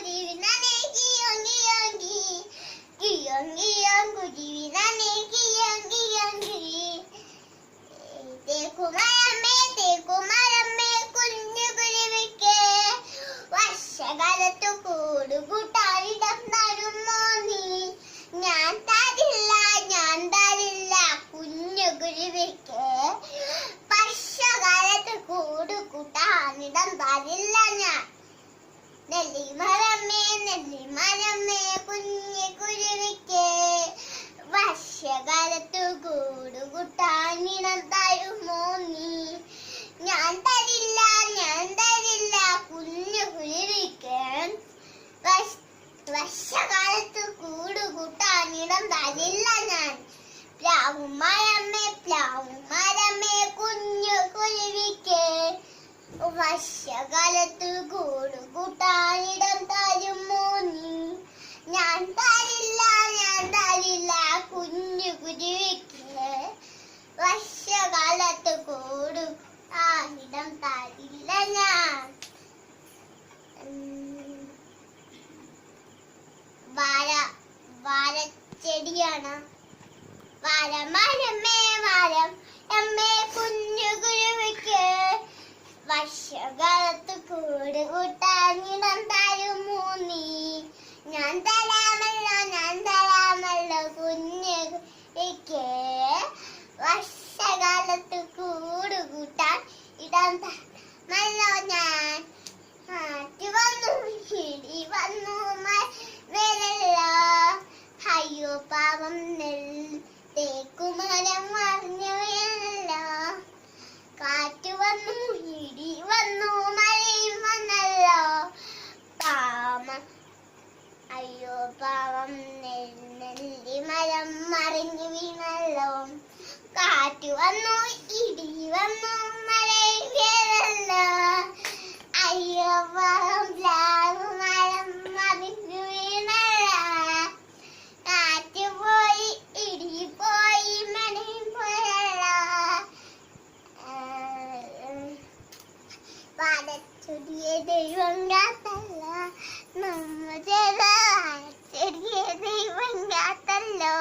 കുരുവിനാണ് കിയോം കിയോം കി കിയോം കിയോം കുരുവിനാണ് കിയോം കിയോം കി തേക്കുമരമേ തേക്കുമരമേ കുഞ്ഞു കുരുവിക്ക് വർഷകാലത്തു കൂടുകൂട്ടാനിടം തരുമോ നീ ഞാൻ തരില്ല കുഞ്ഞു കുരുവിക്ക് വർഷകാലത്ത് കൂടുകൂട്ടാനിടം തരില്ല ഞാൻ നെല്ലിമരമേ കുഞ്ഞു കുരുവിക്ക് വർഷകാലത്ത് കൂടുകൂട്ടാനിടം തരുമോ നീ ഞാൻ തരില്ല കുഞ്ഞു കുരുവിക്ക് വർഷകാലത്ത് കൂടുകൂട്ടാനിടം തരില്ല ഞാൻ പ്ലാവുമരമേ കുഞ്ഞു കുരുവിക്ക് വർഷകാലത്ത് കൂടുകൂട്ടാനിടം തരുമോ നീ ഞാൻ തരില്ല കുഞ്ഞു കുരുവിക്ക് വർഷകാലത്ത് കൂടുകൂട്ടാനിടം തരില്ല ഞാൻ വാഴച്ചെടിയാണ് മരമേ കുഞ്ഞു കുരുവിക്ക് വർഷകാലത്ത് കൂടുകൂട്ടാനിടം തരുമോ നീ ഞാൻ തരാമല്ലോ കുഞ്ഞു കുരുവിക്ക് വർഷകാലത്ത് കൂടുകൂട്ടാൻ ഇടം തരാമല്ലോ ഞാൻ കാറ്റ് വന്നു ഇടി വന്നു മഴയല്ലോ അയ്യോ പാവം തേക്കുമരം മറിഞ്ഞു വീണല്ലോ കാറ്റ് വന്നു ഇടി വന്നു മഴയും വന്നല്ലോ അയ്യോ പാവം നെല്ലിമരം മറിഞ്ഞു വീണല്ലോ കാറ്റ് വന്നു ഇടി വന്നു മഴയും വീണല്ലോ അയ്യോ പാവം പ്ലാവുമരം മറിഞ്ഞു വീണല്ലോ കാറ്റ് പോയി ഇടി പോയി മഴയും പോയല്ലോ വാഴച്ചെടിയെ ദൈവം കാത്തല്ല നമ്മുടെ വാഴച്ചെടിയെ ദൈവം കാത്തല്ലോ